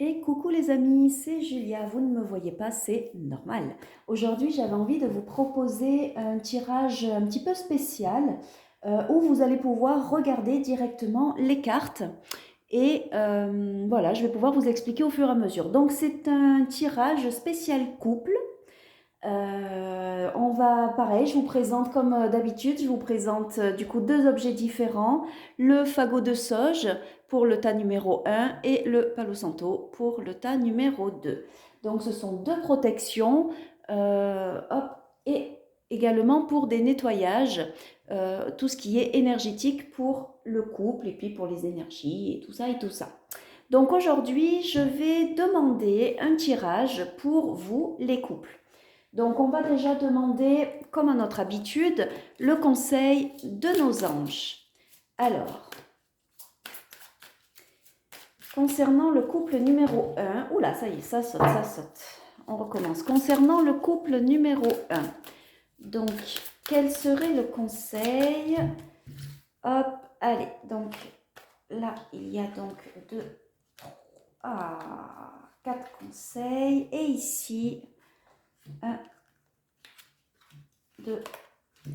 Et coucou les amis, c'est Julia, vous ne me voyez pas, c'est normal. Aujourd'hui, j'avais envie de vous proposer un tirage un petit peu spécial où vous allez pouvoir regarder directement les cartes et voilà, je vais pouvoir vous expliquer au fur et à mesure. Donc c'est un tirage spécial couple. On va, pareil, je vous présente comme d'habitude, je vous présente du coup deux objets différents, le fagot de sauge pour le tas numéro 1 et le palo santo pour le tas numéro 2. Donc ce sont deux protections, hop, et également pour des nettoyages, tout ce qui est énergétique pour le couple et puis pour les énergies et tout ça et tout ça. Donc aujourd'hui, je vais demander un tirage pour vous les couples. Donc, on va déjà demander, comme à notre habitude, le conseil de nos anges. Alors, concernant le couple numéro 1, oula, ça y est, ça saute, ça saute. On recommence. Concernant le couple numéro 1, donc, quel serait le conseil? Hop, allez, donc, là, il y a donc 4 conseils. Et ici, 1, 2,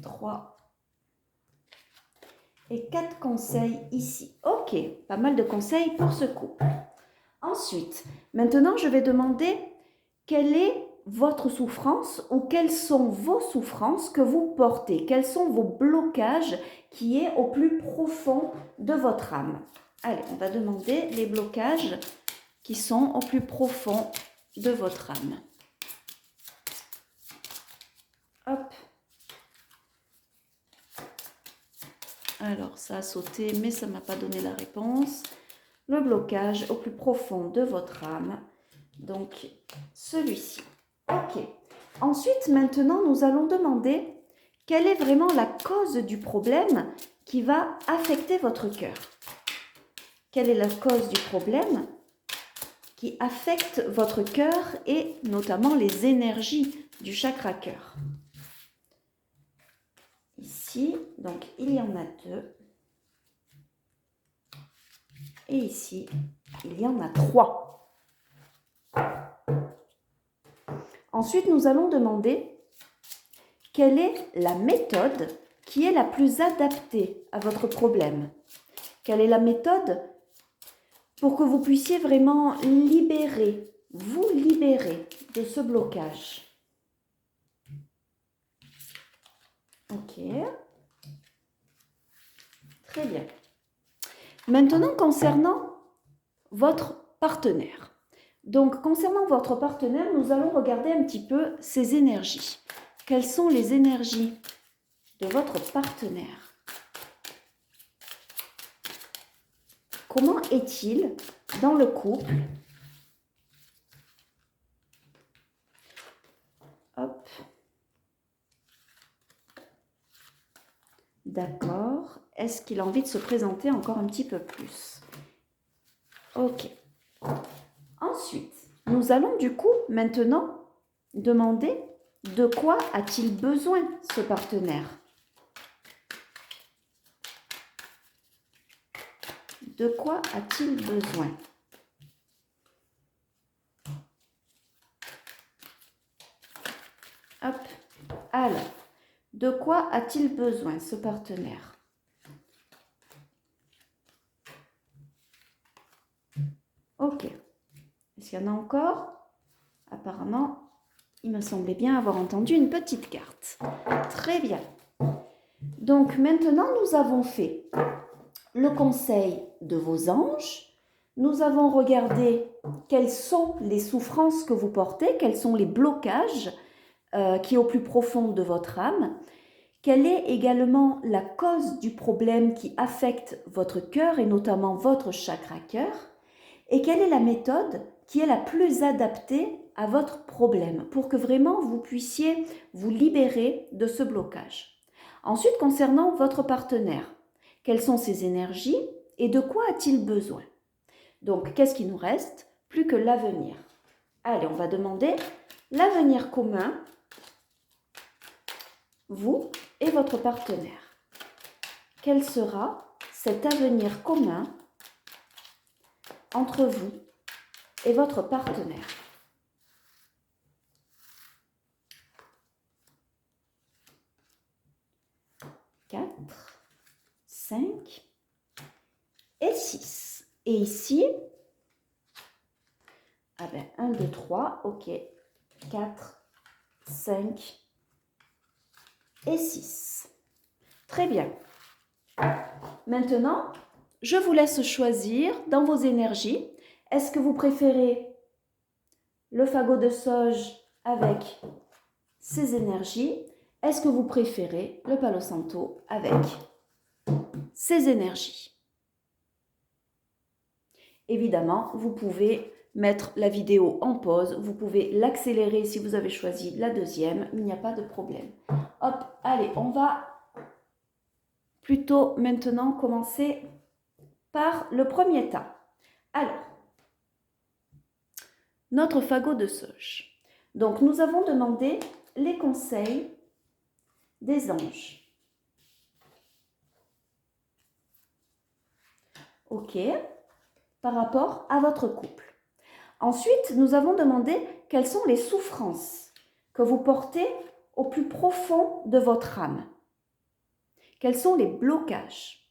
3 et 4 conseils ici. Ok, pas mal de conseils pour ce couple. Ensuite, maintenant, je vais demander quelle est votre souffrance ou quelles sont vos souffrances que vous portez. Quels sont vos blocages qui est au plus profond de votre âme. Allez, on va demander les blocages qui sont au plus profond de votre âme. Hop. Alors, ça a sauté, mais ça ne m'a pas donné la réponse. Le blocage au plus profond de votre âme. Donc, celui-ci. Ok. Ensuite, maintenant, nous allons demander quelle est vraiment la cause du problème qui va affecter votre cœur. Quelle est la cause du problème qui affecte votre cœur et notamment les énergies du chakra cœur. Ici, donc il y en a 2. Et ici, il y en a 3. Ensuite, nous allons demander quelle est la méthode qui est la plus adaptée à votre problème. Quelle est la méthode pour que vous puissiez vraiment vous libérer de ce blocage. Ok. Très bien. Maintenant, concernant votre partenaire. Donc, concernant votre partenaire, nous allons regarder un petit peu ses énergies. Quelles sont les énergies de votre partenaire? Comment est-il dans le couple? Hop. D'accord. Est-ce qu'il a envie de se présenter encore un petit peu plus? Ok. Ensuite, nous allons du coup maintenant demander de quoi a-t-il besoin ce partenaire? De quoi a-t-il besoin? Hop. Alors, de quoi a-t-il besoin ce partenaire? Ok. Est-ce qu'il y en a encore? Apparemment, il me semblait bien avoir entendu une petite carte. Très bien. Donc maintenant, nous avons fait le conseil de vos anges. Nous avons regardé quelles sont les souffrances que vous portez, quels sont les blocages qui est au plus profond de votre âme. Quelle est également la cause du problème qui affecte votre cœur et notamment votre chakra cœur? Et quelle est la méthode qui est la plus adaptée à votre problème pour que vraiment vous puissiez vous libérer de ce blocage? Ensuite, concernant votre partenaire, quelles sont ses énergies et de quoi a-t-il besoin? Donc, qu'est-ce qui nous reste? Plus que l'avenir. Allez, on va demander l'avenir commun, vous et votre partenaire. Quel sera cet avenir commun entre vous et votre partenaire. 4, 5 et 6. Et ici, ah ben 1, 2, 3, ok, 4, 5 et 6. Très bien. Maintenant, je vous laisse choisir dans vos énergies. Est-ce que vous préférez le fagot de sauge avec ses énergies? Est-ce que vous préférez le Palo Santo avec ses énergies? Évidemment, vous pouvez mettre la vidéo en pause, vous pouvez l'accélérer si vous avez choisi la deuxième, il n'y a pas de problème. Hop, allez, on va plutôt maintenant commencer par le premier tas. Alors, notre fagot de sauge. Donc, nous avons demandé les conseils des anges. Ok, par rapport à votre couple. Ensuite, nous avons demandé quelles sont les souffrances que vous portez au plus profond de votre âme. Quels sont les blocages?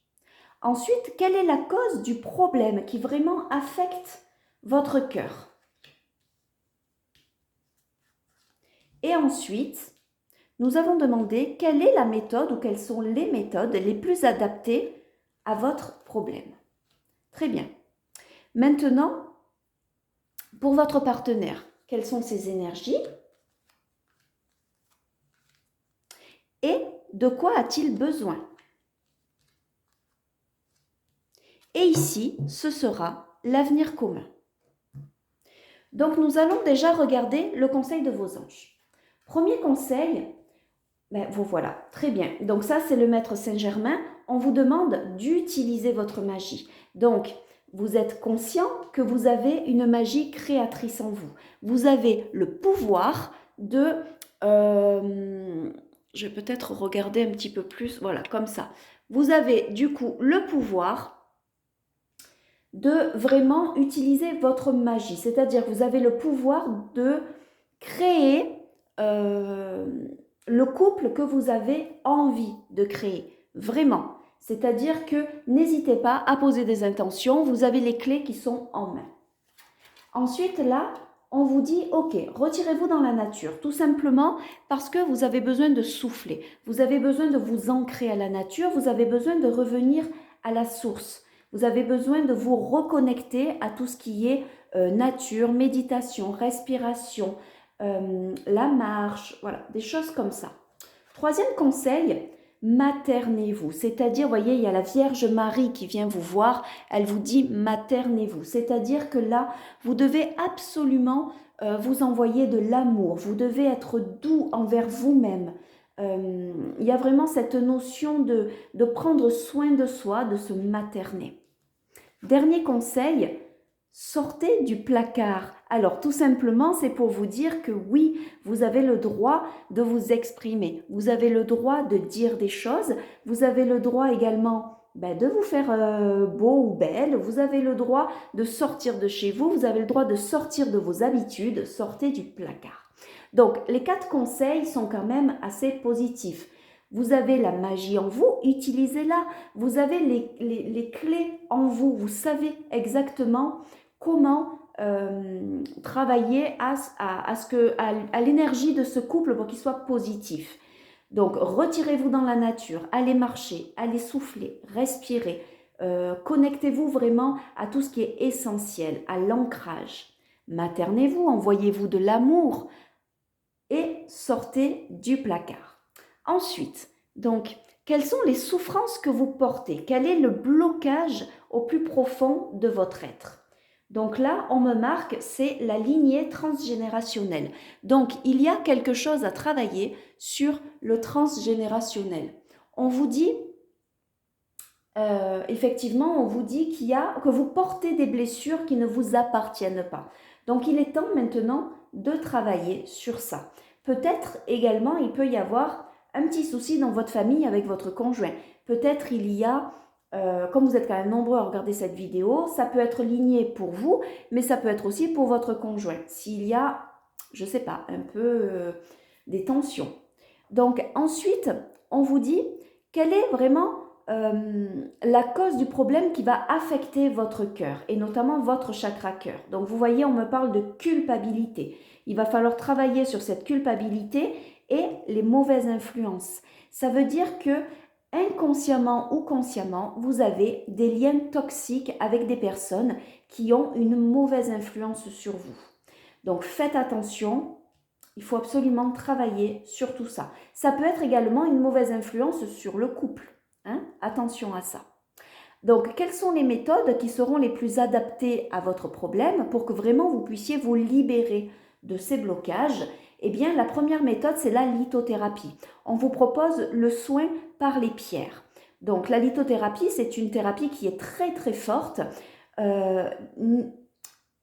Ensuite, quelle est la cause du problème qui vraiment affecte votre cœur? Et ensuite, nous avons demandé quelle est la méthode ou quelles sont les méthodes les plus adaptées à votre problème. Très bien. Maintenant, pour votre partenaire, quelles sont ses énergies? Et de quoi a-t-il besoin? Et ici, ce sera l'avenir commun. Donc, nous allons déjà regarder le conseil de vos anges. Premier conseil, ben, vous voilà, très bien. Donc ça, c'est le maître Saint-Germain. On vous demande d'utiliser votre magie. Donc, vous êtes conscient que vous avez une magie créatrice en vous. Vous avez le pouvoir de... je vais peut-être regarder un petit peu plus, voilà, comme ça. Vous avez du coup le pouvoir de vraiment utiliser votre magie. C'est-à-dire que vous avez le pouvoir de créer le couple que vous avez envie de créer. Vraiment. C'est-à-dire que n'hésitez pas à poser des intentions. Vous avez les clés qui sont en main. Ensuite, là, on vous dit, ok, retirez-vous dans la nature, tout simplement parce que vous avez besoin de souffler. Vous avez besoin de vous ancrer à la nature. Vous avez besoin de revenir à la source. Vous avez besoin de vous reconnecter à tout ce qui est nature, méditation, respiration, la marche, voilà, des choses comme ça. Troisième conseil, maternez-vous. C'est-à-dire, vous voyez, il y a la Vierge Marie qui vient vous voir, elle vous dit maternez-vous. C'est-à-dire que là, vous devez absolument vous envoyer de l'amour. Vous devez être doux envers vous-même. Il y a vraiment cette notion de prendre soin de soi, de se materner. Dernier conseil, sortez du placard. Alors tout simplement, c'est pour vous dire que oui, vous avez le droit de vous exprimer. Vous avez le droit de dire des choses. Vous avez le droit également de vous faire beau ou belle. Vous avez le droit de sortir de chez vous. Vous avez le droit de sortir de vos habitudes. Sortez du placard. Donc les 4 conseils sont quand même assez positifs. Vous avez la magie en vous, utilisez-la. Vous avez les clés en vous. Vous savez exactement comment travailler à l'énergie de ce couple pour qu'il soit positif. Donc, retirez-vous dans la nature, allez marcher, allez souffler, respirez. Connectez-vous vraiment à tout ce qui est essentiel, à l'ancrage. Maternez-vous, envoyez-vous de l'amour et sortez du placard. Ensuite, donc, quelles sont les souffrances que vous portez? Quel est le blocage au plus profond de votre être? Donc là, on me marque, c'est la lignée transgénérationnelle. Donc, il y a quelque chose à travailler sur le transgénérationnel. On vous dit, effectivement, on vous dit que vous portez des blessures qui ne vous appartiennent pas. Donc, il est temps maintenant de travailler sur ça. Peut-être également, il peut y avoir un petit souci dans votre famille avec votre conjoint. Peut-être il y a comme vous êtes quand même nombreux à regarder cette vidéo, ça peut être ligné pour vous, mais ça peut être aussi pour votre conjoint, s'il y a, je ne sais pas, un peu des tensions. Donc ensuite, on vous dit quelle est vraiment la cause du problème qui va affecter votre cœur, et notamment votre chakra cœur. Donc vous voyez, on me parle de culpabilité. Il va falloir travailler sur cette culpabilité et les mauvaises influences. Ça veut dire que inconsciemment ou consciemment, vous avez des liens toxiques avec des personnes qui ont une mauvaise influence sur vous. Donc faites attention, il faut absolument travailler sur tout ça. Ça peut être également une mauvaise influence sur le couple. Hein? Attention à ça. Donc, quelles sont les méthodes qui seront les plus adaptées à votre problème pour que vraiment vous puissiez vous libérer de ces blocages? Eh bien, la première méthode, c'est la lithothérapie. On vous propose le soin par les pierres. Donc, la lithothérapie, c'est une thérapie qui est très très forte.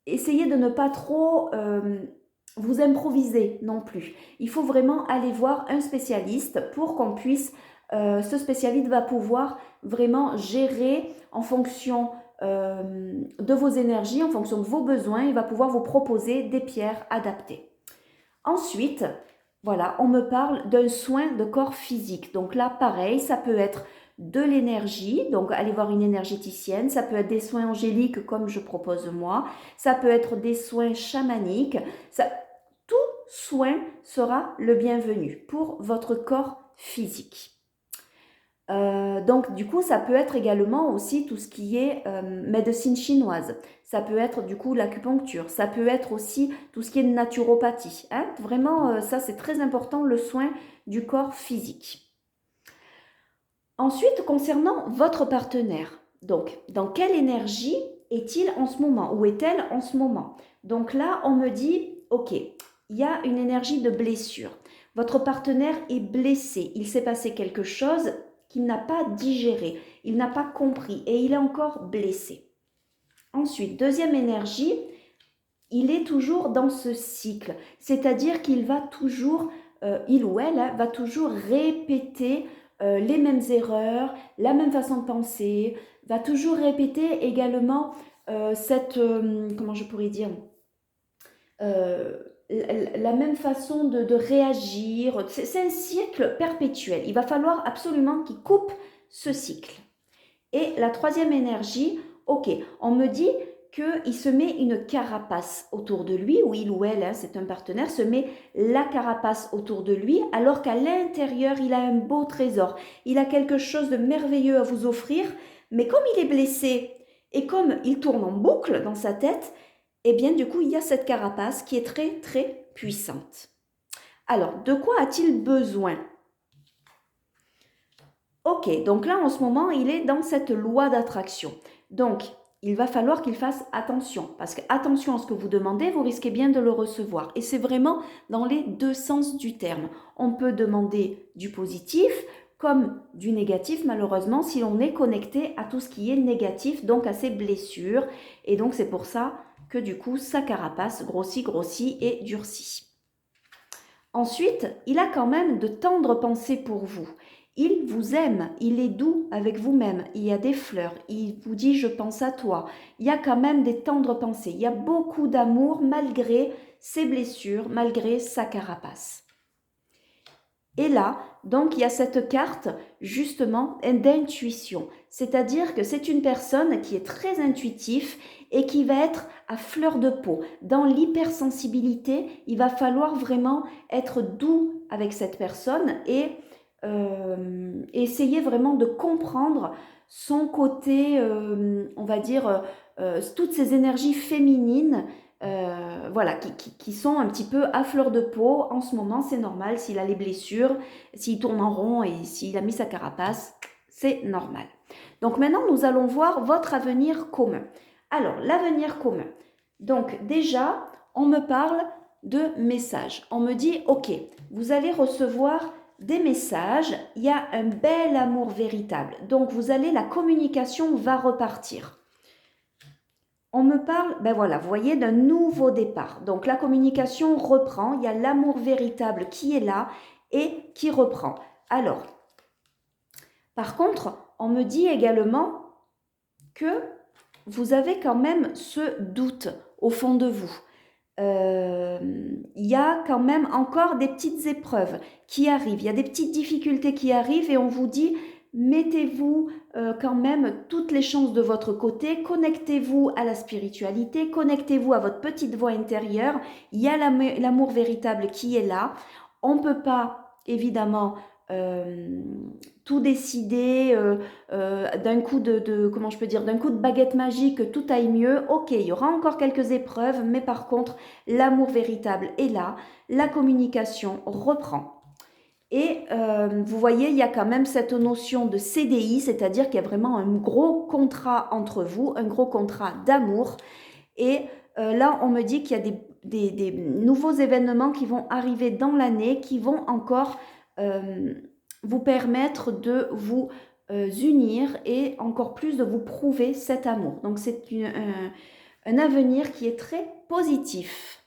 Essayez de ne pas trop vous improviser non plus. Il faut vraiment aller voir un spécialiste pour qu'on puisse, ce spécialiste va pouvoir vraiment gérer en fonction de vos énergies, en fonction de vos besoins, il va pouvoir vous proposer des pierres adaptées. Ensuite, voilà, on me parle d'un soin de corps physique. Donc là, pareil, ça peut être de l'énergie, donc allez voir une énergéticienne, ça peut être des soins angéliques comme je propose moi, ça peut être des soins chamaniques, tout soin sera le bienvenu pour votre corps physique. Donc du coup ça peut être également aussi tout ce qui est médecine chinoise, ça peut être du coup l'acupuncture, ça peut être aussi tout ce qui est naturopathie, hein? Vraiment ça c'est très important, le soin du corps physique. Ensuite concernant votre partenaire, donc dans quelle énergie est-il en ce moment, ou est-elle en ce moment? Donc là on me dit ok, il y a une énergie de blessure, votre partenaire est blessé, il s'est passé quelque chose qu'il n'a pas digéré, il n'a pas compris et il est encore blessé. Ensuite, deuxième énergie, il est toujours dans ce cycle, c'est-à-dire qu'il va toujours, il ou elle va toujours répéter les mêmes erreurs, la même façon de penser, va toujours répéter également comment je pourrais dire, la même façon de réagir. C'est un cycle perpétuel. Il va falloir absolument qu'il coupe ce cycle. Et la troisième énergie, ok, on me dit qu'il se met une carapace autour de lui, ou il ou elle, hein, c'est un partenaire, se met la carapace autour de lui, alors qu'à l'intérieur, il a un beau trésor. Il a quelque chose de merveilleux à vous offrir, mais comme il est blessé et comme il tourne en boucle dans sa tête, eh bien du coup, il y a cette carapace qui est très très puissante. Alors, de quoi a-t-il besoin? Ok, donc là en ce moment, il est dans cette loi d'attraction. Donc, il va falloir qu'il fasse attention, parce que attention à ce que vous demandez, vous risquez bien de le recevoir. Et c'est vraiment dans les deux sens du terme. On peut demander du positif comme du négatif, malheureusement, si on est connecté à tout ce qui est négatif, donc à ses blessures. Et donc c'est pour ça que du coup, sa carapace grossit et durcit. Ensuite, il a quand même de tendres pensées pour vous. Il vous aime, il est doux avec vous-même, il y a des fleurs, il vous dit « je pense à toi ». Il y a quand même des tendres pensées, il y a beaucoup d'amour malgré ses blessures, malgré sa carapace. Et là, donc, il y a cette carte, justement, d'intuition. C'est-à-dire que c'est une personne qui est très intuitive et qui va être à fleur de peau. Dans l'hypersensibilité, il va falloir vraiment être doux avec cette personne et essayer vraiment de comprendre son côté, on va dire, toutes ces énergies féminines, voilà, qui sont un petit peu à fleur de peau. En ce moment, c'est normal, s'il a les blessures, s'il tourne en rond et s'il a mis sa carapace, c'est normal. Donc maintenant, nous allons voir votre avenir commun. Alors, l'avenir commun. Donc déjà, on me parle de messages. On me dit, ok, vous allez recevoir des messages, il y a un bel amour véritable. Donc la communication va repartir. On me parle, ben voilà, vous voyez, d'un nouveau départ. Donc la communication reprend, il y a l'amour véritable qui est là et qui reprend. Alors, par contre, on me dit également que vous avez quand même ce doute au fond de vous. Il y a quand même encore des petites épreuves qui arrivent, il y a des petites difficultés qui arrivent et on vous dit mettez-vous quand même toutes les chances de votre côté, connectez-vous à la spiritualité, connectez-vous à votre petite voix intérieure, il y a l'amour véritable qui est là, on ne peut pas évidemment tout décider d'un coup comment je peux dire, d'un coup de baguette magique, que tout aille mieux. Ok, il y aura encore quelques épreuves, mais par contre, l'amour véritable est là, la communication reprend. Et vous voyez, il y a quand même cette notion de CDI, c'est-à-dire qu'il y a vraiment un gros contrat entre vous, un gros contrat d'amour. Et là, on me dit qu'il y a des nouveaux événements qui vont arriver dans l'année, qui vont encore vous permettre de vous unir et encore plus de vous prouver cet amour. Donc, c'est un avenir qui est très positif.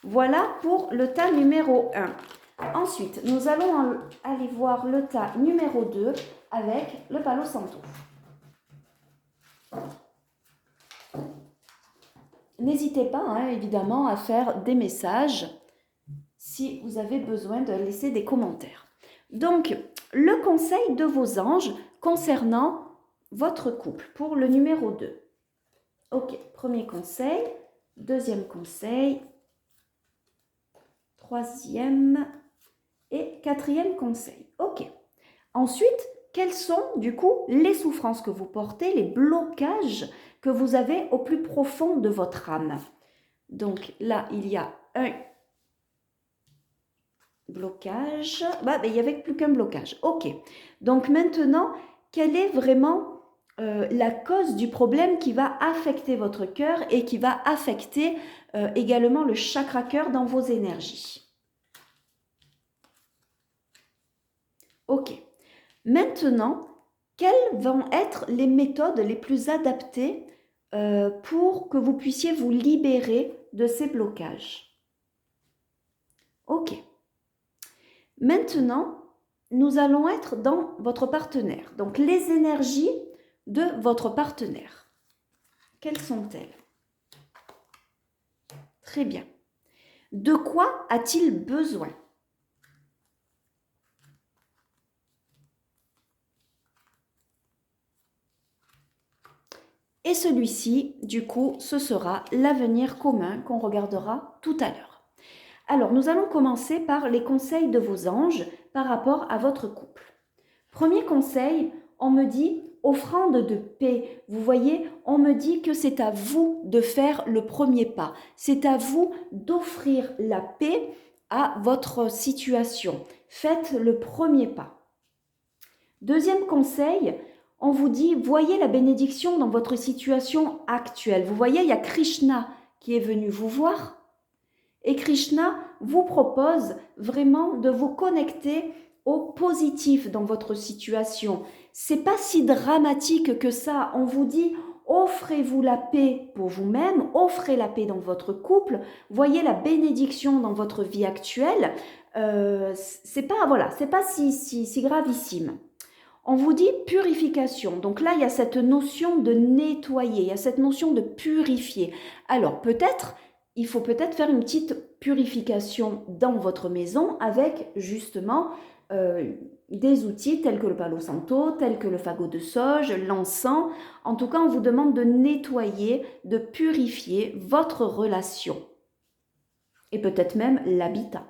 Voilà pour le tas numéro 1. Ensuite, nous allons aller voir le tas numéro 2 avec le Palo Santo. N'hésitez pas, hein, évidemment, à faire des messages si vous avez besoin de laisser des commentaires. Donc, le conseil de vos anges concernant votre couple pour le numéro 2. Ok, premier conseil, deuxième conseil, troisième et quatrième conseil. Ok. Ensuite, quelles sont du coup les souffrances que vous portez, les blocages que vous avez au plus profond de votre âme? Donc là, il y a un blocage. Il n'y avait plus qu'un blocage. Ok. Donc maintenant, quelle est vraiment la cause du problème qui va affecter votre cœur et qui va affecter également le chakra cœur dans vos énergies? Ok. Maintenant, quelles vont être les méthodes les plus adaptées pour que vous puissiez vous libérer de ces blocages? Ok. Maintenant, nous allons être dans votre partenaire. Donc, les énergies de votre partenaire. Quelles sont-elles? Très bien. De quoi a-t-il besoin? Et celui-ci, du coup, ce sera l'avenir commun qu'on regardera tout à l'heure. Alors, nous allons commencer par les conseils de vos anges par rapport à votre couple. Premier conseil, on me dit offrande de paix. Vous voyez, on me dit que c'est à vous de faire le premier pas. C'est à vous d'offrir la paix à votre situation. Faites le premier pas. Deuxième conseil, on vous dit, voyez la bénédiction dans votre situation actuelle. Vous voyez, il y a Krishna qui est venu vous voir. Et Krishna vous propose vraiment de vous connecter au positif dans votre situation. C'est pas si dramatique que ça. On vous dit, offrez-vous la paix pour vous-même, offrez la paix dans votre couple, voyez la bénédiction dans votre vie actuelle. C'est pas si gravissime. On vous dit purification. Donc là, il y a cette notion de nettoyer, il y a cette notion de purifier. Alors peut-être, il faut peut-être faire une petite purification dans votre maison avec justement des outils tels que le Palo Santo, tels que le fagot de sauge, l'encens. En tout cas, on vous demande de nettoyer, de purifier votre relation. Et peut-être même l'habitat.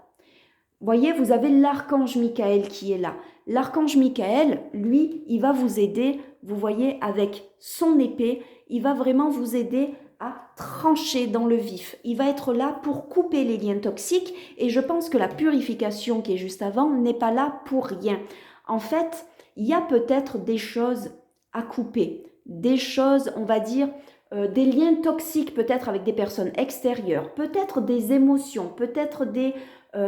Voyez, vous avez l'archange Michael qui est là. L'archange Michael, lui, il va vous aider, vous voyez, avec son épée, il va vraiment vous aider à trancher dans le vif. Il va être là pour couper les liens toxiques et je pense que la purification qui est juste avant n'est pas là pour rien. En fait, il y a peut-être des choses à couper, des choses, on va dire, des liens toxiques peut-être avec des personnes extérieures, peut-être des émotions, peut-être des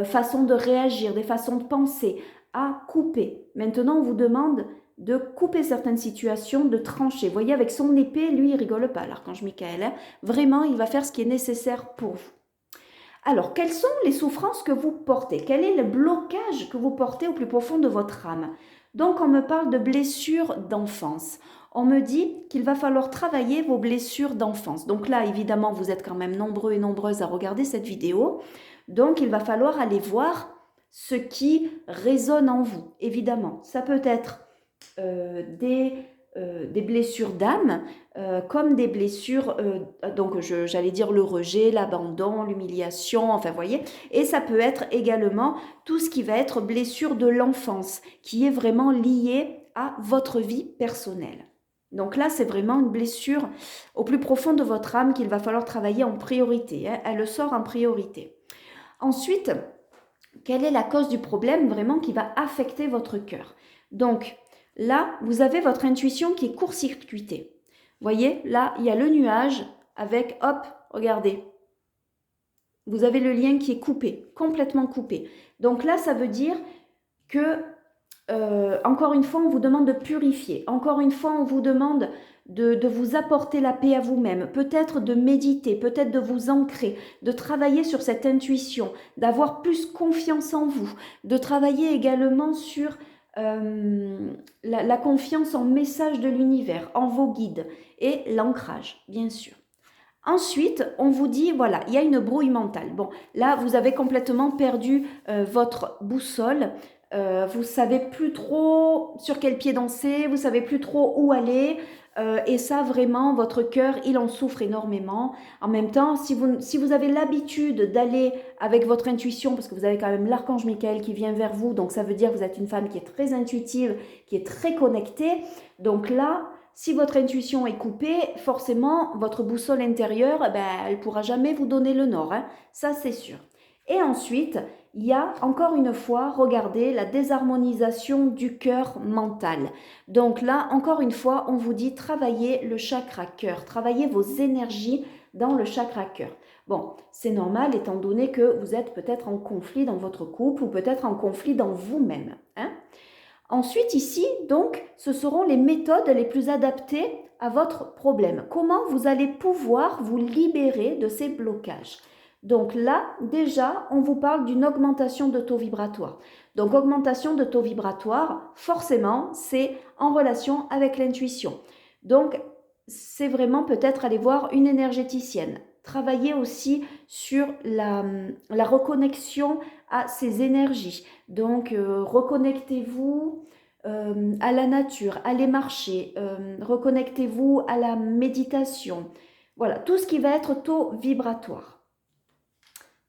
façons de réagir, des façons de penser, à couper. Maintenant, on vous demande de couper certaines situations, de trancher. Vous voyez, avec son épée, lui, il rigole pas, l'archange Michael. Hein. Vraiment, il va faire ce qui est nécessaire pour vous. Alors, quelles sont les souffrances que vous portez? Quel est le blocage que vous portez au plus profond de votre âme? Donc, on me parle de blessures d'enfance. On me dit qu'il va falloir travailler vos blessures d'enfance. Donc là, évidemment, vous êtes quand même nombreux et nombreuses à regarder cette vidéo. Donc, il va falloir aller voir ce qui résonne en vous, évidemment. Ça peut être des blessures d'âme, comme des blessures, donc j'allais dire le rejet, l'abandon, l'humiliation, enfin vous voyez, et ça peut être également tout ce qui va être blessure de l'enfance, qui est vraiment liée à votre vie personnelle. Donc là, c'est vraiment une blessure au plus profond de votre âme qu'il va falloir travailler en priorité, hein. Elle sort en priorité. Ensuite, quelle est la cause du problème vraiment qui va affecter votre cœur? Donc, là, vous avez votre intuition qui est court-circuitée. Voyez, là, il y a le nuage avec, hop, regardez. Vous avez le lien qui est coupé, complètement coupé. Donc là, ça veut dire que, encore une fois, on vous demande de purifier. Encore une fois, on vous demande de vous apporter la paix à vous-même. Peut-être de méditer, peut-être de vous ancrer, de travailler sur cette intuition, d'avoir plus confiance en vous, de travailler également sur la confiance en message de l'univers, en vos guides et l'ancrage, bien sûr. Ensuite, on vous dit, voilà, il y a une brouille mentale. Bon, là, vous avez complètement perdu votre boussole. Vous savez plus trop sur quel pied danser, vous savez plus trop où aller. Et ça, vraiment, votre cœur, il en souffre énormément. En même temps, si vous avez l'habitude d'aller avec votre intuition, parce que vous avez quand même l'archange Michael qui vient vers vous, donc ça veut dire que vous êtes une femme qui est très intuitive, qui est très connectée. Donc là, si votre intuition est coupée, forcément, votre boussole intérieure, elle ne pourra jamais vous donner le nord, hein. Ça, c'est sûr. Et ensuite, il y a encore une fois, regardez, la désharmonisation du cœur mental. Donc là, encore une fois, on vous dit travaillez le chakra cœur, travaillez vos énergies dans le chakra cœur. Bon, c'est normal étant donné que vous êtes peut-être en conflit dans votre couple ou peut-être en conflit dans vous-même, hein. Ensuite, ici, donc, ce seront les méthodes les plus adaptées à votre problème. Comment vous allez pouvoir vous libérer de ces blocages? Donc là, déjà, on vous parle d'une augmentation de taux vibratoire. Donc, augmentation de taux vibratoire, forcément, c'est en relation avec l'intuition. Donc, c'est vraiment peut-être aller voir une énergéticienne. Travailler aussi sur la reconnexion à ces énergies. Donc, reconnectez-vous à la nature, allez marcher, reconnectez-vous à la méditation. Voilà, tout ce qui va être taux vibratoire.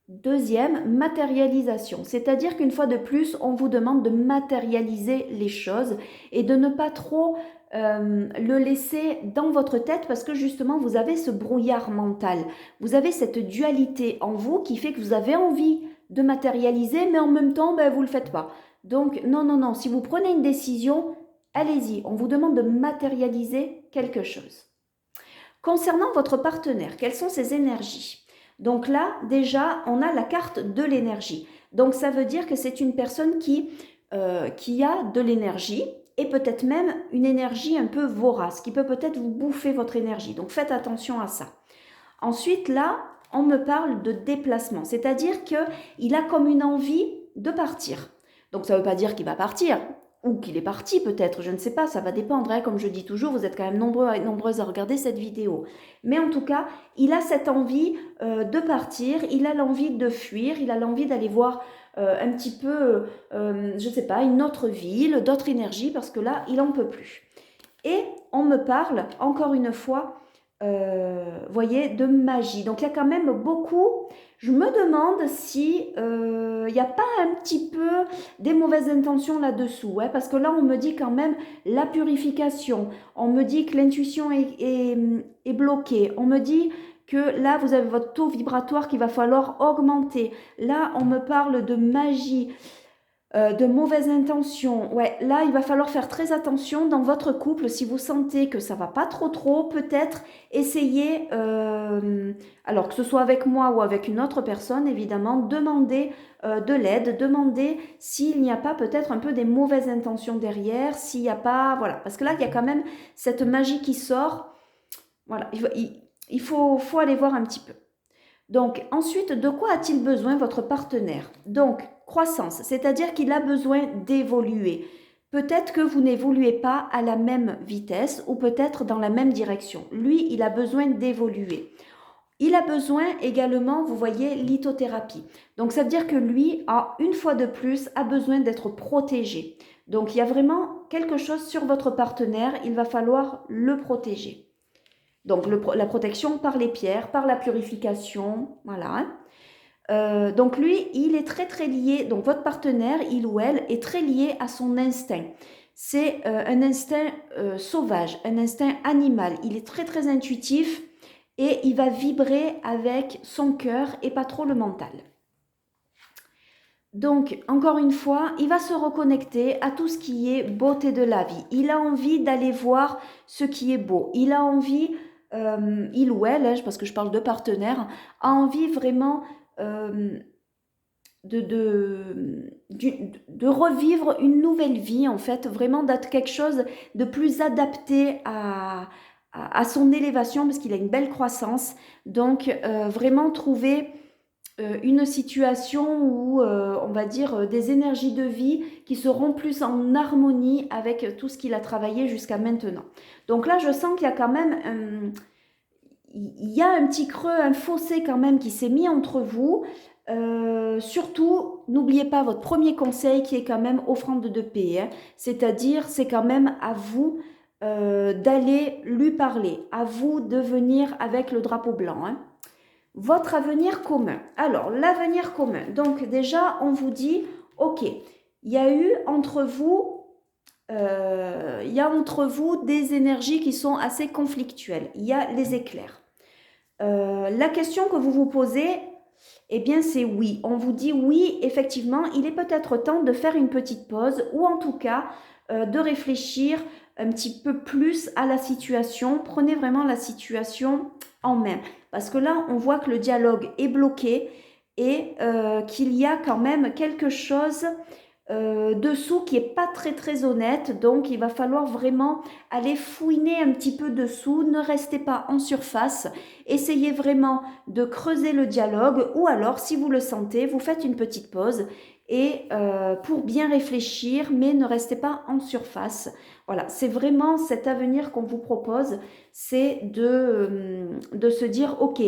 Deuxième, matérialisation. C'est-à-dire qu'une fois de plus, on vous demande de matérialiser les choses et de ne pas trop le laisser dans votre tête parce que justement, vous avez ce brouillard mental. Vous avez cette dualité en vous qui fait que vous avez envie de matérialiser, mais en même temps, vous ne le faites pas. Donc, non, non, non. Si vous prenez une décision, allez-y. On vous demande de matérialiser quelque chose. Concernant votre partenaire, quelles sont ses énergies? Donc là, déjà, on a la carte de l'énergie. Donc, ça veut dire que c'est une personne qui a de l'énergie et peut-être même une énergie un peu vorace, qui peut peut-être vous bouffer votre énergie. Donc, faites attention à ça. Ensuite, là, on me parle de déplacement, c'est-à-dire qu'il a comme une envie de partir. Donc, ça ne veut pas dire qu'il va partir, ou qu'il est parti peut-être, je ne sais pas, ça va dépendre, hein. Comme je dis toujours, vous êtes quand même nombreuses à regarder cette vidéo. Mais en tout cas, il a cette envie de partir, il a l'envie de fuir, il a l'envie d'aller voir un petit peu, je ne sais pas, une autre ville, d'autres énergies, parce que là, il n'en peut plus. Et on me parle, encore une fois, voyez, de magie. Donc, il y a quand même beaucoup. Je me demande si il n'y a pas un petit peu des mauvaises intentions là-dessous, hein, parce que là, on me dit quand même la purification. On me dit que l'intuition est bloquée. On me dit que là, vous avez votre taux vibratoire qu'il va falloir augmenter. Là, on me parle de magie. De mauvaises intentions. Ouais, là, il va falloir faire très attention dans votre couple. Si vous sentez que ça va pas trop, peut-être essayer, alors que ce soit avec moi ou avec une autre personne, évidemment, demander de l'aide, demander s'il n'y a pas peut-être un peu des mauvaises intentions derrière, s'il n'y a pas, voilà, parce que là, il y a quand même cette magie qui sort. Voilà, il faut aller voir un petit peu. Donc, ensuite, de quoi a-t-il besoin votre partenaire? Donc, croissance, c'est-à-dire qu'il a besoin d'évoluer. peut-être que vous n'évoluez pas à la même vitesse ou peut-être dans la même direction. Lui, il a besoin d'évoluer. Il a besoin également, vous voyez, lithothérapie. Donc, ça veut dire que lui, une fois de plus, a besoin d'être protégé. Donc, il y a vraiment quelque chose sur votre partenaire, il va falloir le protéger. Donc, la protection par les pierres, par la purification, voilà. Donc, lui, il est très, très lié, donc votre partenaire, il ou elle, est très lié à son instinct. C'est un instinct sauvage, un instinct animal. Il est très, très intuitif et il va vibrer avec son cœur et pas trop le mental. Donc, encore une fois, il va se reconnecter à tout ce qui est beauté de la vie. Il a envie d'aller voir ce qui est beau. Il a envie, il ou elle, parce que je parle de partenaire, a envie vraiment de revivre une nouvelle vie, en fait, vraiment d'être quelque chose de plus adapté à son élévation, parce qu'il a une belle croissance. Donc, vraiment trouver une situation où, on va dire, des énergies de vie qui seront plus en harmonie avec tout ce qu'il a travaillé jusqu'à maintenant. Donc là, je sens qu'il y a quand même il y a un petit creux, un fossé quand même qui s'est mis entre vous. Surtout, n'oubliez pas votre premier conseil qui est quand même offrande de paix. Hein. C'est-à-dire, c'est quand même à vous d'aller lui parler, à vous de venir avec le drapeau blanc. Hein. Votre avenir commun. Alors, l'avenir commun. Donc déjà, on vous dit, ok, il y a eu entre vous des énergies qui sont assez conflictuelles. Il y a les éclairs. La question que vous vous posez, eh bien c'est oui. On vous dit oui, effectivement, il est peut-être temps de faire une petite pause ou en tout cas de réfléchir un petit peu plus à la situation. Prenez vraiment la situation en main. Parce que là, on voit que le dialogue est bloqué et qu'il y a quand même quelque chose dessous qui est pas très très honnête, donc il va falloir vraiment aller fouiner un petit peu dessous, ne restez pas en surface, essayez vraiment de creuser le dialogue ou alors si vous le sentez, vous faites une petite pause et pour bien réfléchir, mais ne restez pas en surface. Voilà, c'est vraiment cet avenir qu'on vous propose, c'est de se dire, ok,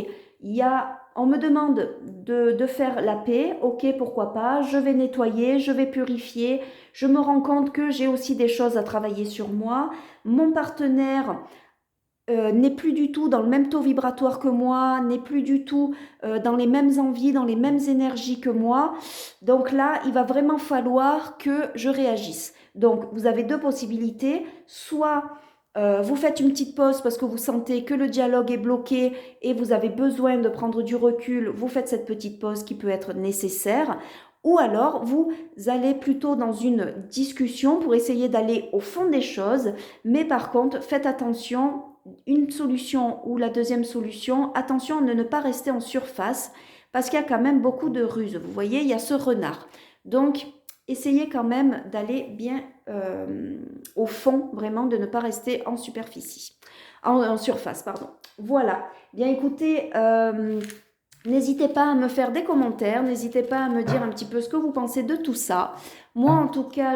on me demande de faire la paix, ok, pourquoi pas, je vais nettoyer, je vais purifier, je me rends compte que j'ai aussi des choses à travailler sur moi, mon partenaire n'est plus du tout dans le même taux vibratoire que moi, n'est plus du tout dans les mêmes envies, dans les mêmes énergies que moi, donc là, il va vraiment falloir que je réagisse. Donc, vous avez deux possibilités, soit vous faites une petite pause parce que vous sentez que le dialogue est bloqué et vous avez besoin de prendre du recul, vous faites cette petite pause qui peut être nécessaire. Ou alors, vous allez plutôt dans une discussion pour essayer d'aller au fond des choses. Mais par contre, faites attention, une solution ou la deuxième solution, attention à ne pas rester en surface parce qu'il y a quand même beaucoup de ruses. Vous voyez, il y a ce renard. Donc, essayez quand même d'aller bien au fond, vraiment, de ne pas rester en superficie, en surface, pardon. Voilà. Bien, écoutez, n'hésitez pas à me faire des commentaires, n'hésitez pas à me dire un petit peu ce que vous pensez de tout ça. Moi, en tout cas,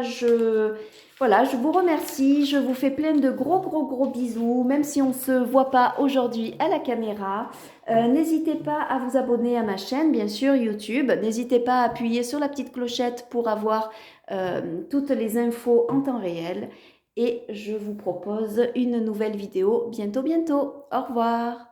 voilà, je vous remercie, je vous fais plein de gros bisous, même si on ne se voit pas aujourd'hui à la caméra. N'hésitez pas à vous abonner à ma chaîne, bien sûr, YouTube. N'hésitez pas à appuyer sur la petite clochette pour avoir toutes les infos en temps réel. Et je vous propose une nouvelle vidéo bientôt. Au revoir.